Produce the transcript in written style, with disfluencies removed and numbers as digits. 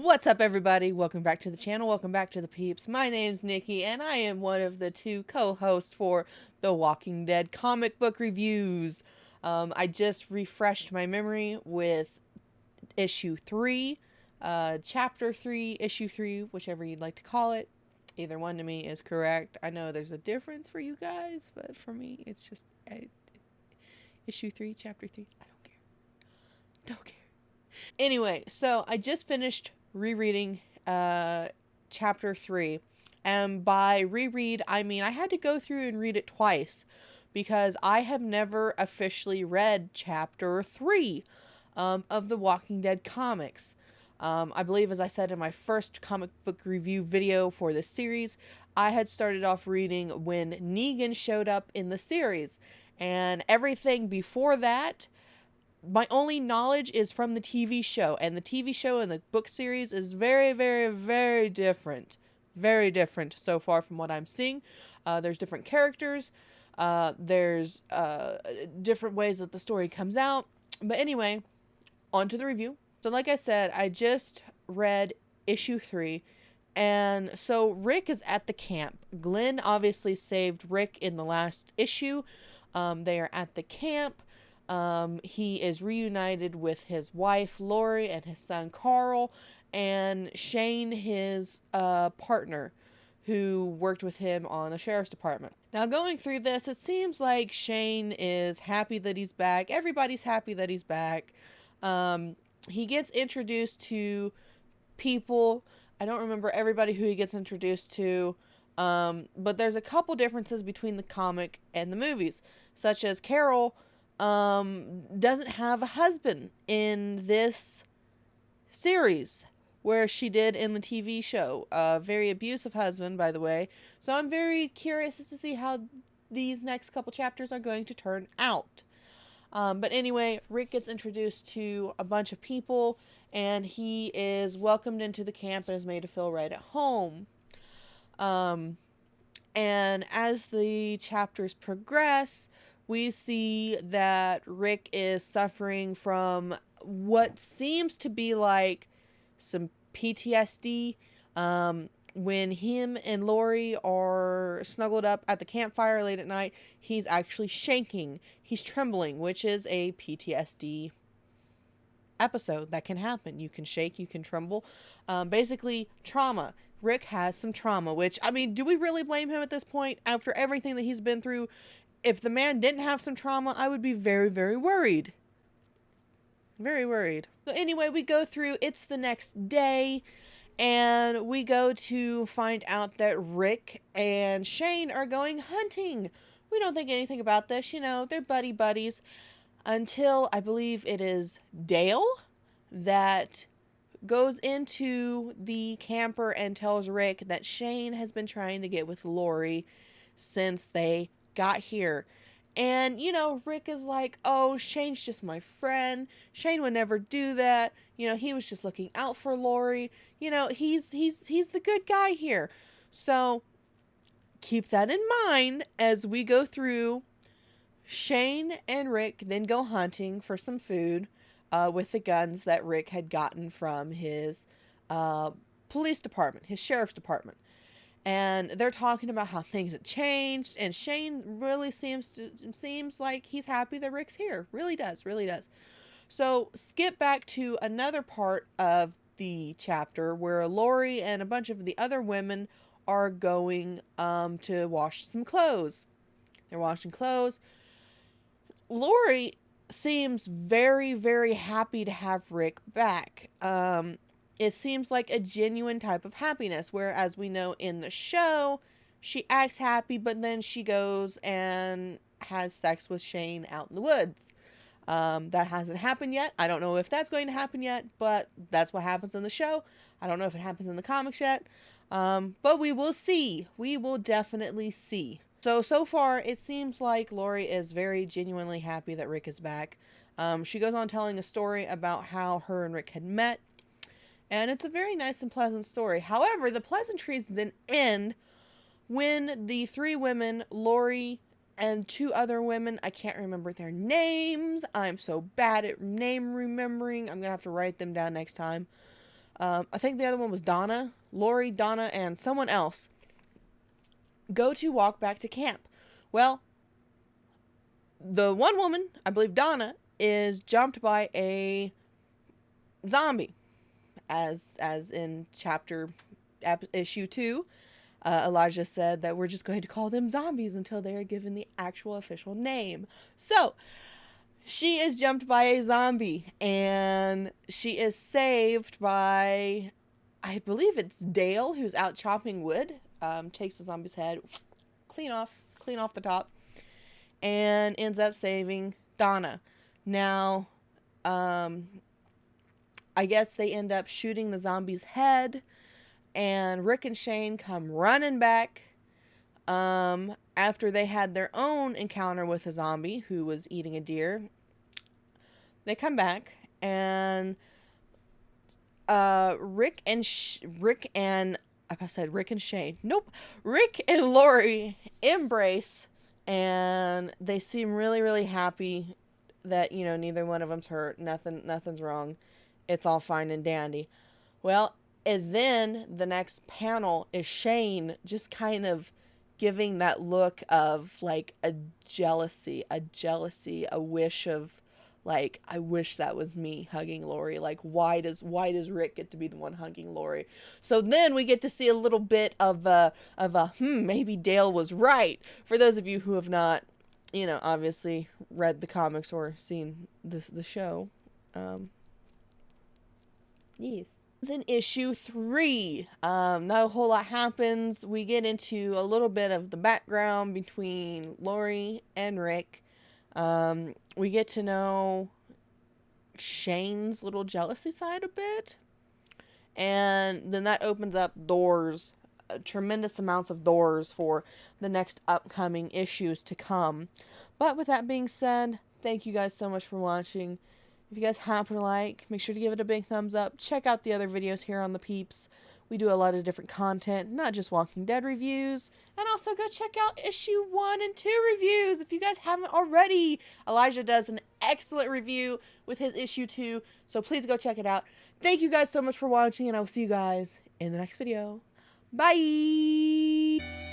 What's up, everybody? Welcome back to the channel. Welcome back to the peeps. My name's Nikki, and I am one of the two co-hosts for The Walking Dead comic book reviews. I just refreshed my memory with issue 3, chapter 3, issue 3, whichever you'd like to call it. Either one to me is correct. I know there's a difference for you guys, but for me, it's just issue 3, chapter 3. I don't care. Don't care. Anyway, so I just finished rereading chapter 3. And by reread, I mean I had to go through and read it twice because I have never officially read chapter 3 of the Walking Dead comics. I believe, as I said in my first comic book review video for this series, I had started off reading when Negan showed up in the series. And everything before that, my only knowledge is from the TV show, and the TV show and the book series is very, very, very different. Very different so far from what I'm seeing. There's different characters. There's different ways that the story comes out. But anyway, on to the review. So like I said, I just read issue 3. And so Rick is at the camp. Glenn obviously saved Rick in the last issue. They are at the camp. He is reunited with his wife, Lori, and his son, Carl, and Shane, his partner, who worked with him on the sheriff's department. Now, going through this, it seems like Shane is happy that he's back. Everybody's happy that he's back. He gets introduced to people. I don't remember everybody who he gets introduced to, but there's a couple differences between the comic and the movies, such as Carol doesn't have a husband in this series where she did in the TV show. A very abusive husband, by the way. So I'm very curious as to see how these next couple chapters are going to turn out. But anyway, Rick gets introduced to a bunch of people, and he is welcomed into the camp and is made to feel right at home. And as the chapters progress, we see that Rick is suffering from what seems to be like some PTSD. When him and Lori are snuggled up at the campfire late at night, he's actually shaking. He's trembling, which is a PTSD episode that can happen. You can shake, you can tremble. Basically, trauma. Rick has some trauma, which, I mean, do we really blame him at this point after everything that he's been through? If the man didn't have some trauma, I would be very, very worried. Very worried. So anyway, we go through, it's the next day, and we go to find out that Rick and Shane are going hunting. We don't think anything about this, you know, they're buddies, until I believe it is Dale that goes into the camper and tells Rick that Shane has been trying to get with Lori since they got here. And, you know, Rick is like, oh, Shane's just my friend. Shane would never do that. You know, he was just looking out for Lori. You know, he's the good guy here. So keep that in mind as we go through. Shane and Rick then go hunting for some food with the guns that Rick had gotten from his police department, his sheriff's department. And they're talking about how things have changed, and Shane really seems like he's happy that Rick's here. Really does. So skip back to another part of the chapter where Lori and a bunch of the other women are going to wash some clothes. They're washing clothes. Lori seems very, very happy to have Rick back. It seems like a genuine type of happiness, whereas we know in the show, she acts happy, but then she goes and has sex with Shane out in the woods. That hasn't happened yet. I don't know if that's going to happen yet, but that's what happens in the show. I don't know if it happens in the comics yet, but we will see. We will definitely see. So far, it seems like Lori is very genuinely happy that Rick is back. She goes on telling a story about how her and Rick had met. And it's a very nice and pleasant story. However, the pleasantries then end when the three women, Lori and two other women, I can't remember their names. I'm so bad at name remembering. I'm going to have to write them down next time. I think the other one was Donna, Lori, Donna, and someone else, go to walk back to camp. Well, the one woman, I believe Donna, is jumped by a zombie, as in issue 2. Elijah said that we're just going to call them zombies until they are given the actual official name. So she is jumped by a zombie, and she is saved by, I believe it's Dale, who's out chopping wood. Takes the zombie's head, clean off the top, and ends up saving Donna. Now, I guess they end up shooting the zombie's head, and Rick and Shane come running back after they had their own encounter with a zombie who was eating a deer. They come back, and Rick and Shane. Nope. Rick and Lori embrace, and they seem really, really happy that, you know, neither one of them's hurt. Nothing's wrong. It's all fine and dandy. Well, and then the next panel is Shane just kind of giving that look of like a jealousy, a wish of, like, I wish that was me hugging Lori. Like, why does Rick get to be the one hugging Lori? So then we get to see a little bit of maybe Dale was right. For those of you who have not, you know, obviously read the comics or seen the show. Yes. In issue 3, not a whole lot happens. We get into a little bit of the background between Lori and Rick. We get to know Shane's little jealousy side a bit, and then that opens up doors, tremendous amounts of doors for the next upcoming issues to come. But with that being said, thank you guys so much for watching. If you guys happen to like, make sure to give it a big thumbs up. Check out the other videos here on the Peeps. We do a lot of different content, not just Walking Dead reviews. And also go check out issue 1 and 2 reviews if you guys haven't already. Elijah does an excellent review with his issue 2, so please go check it out. Thank you guys so much for watching, and I will see you guys in the next video. Bye!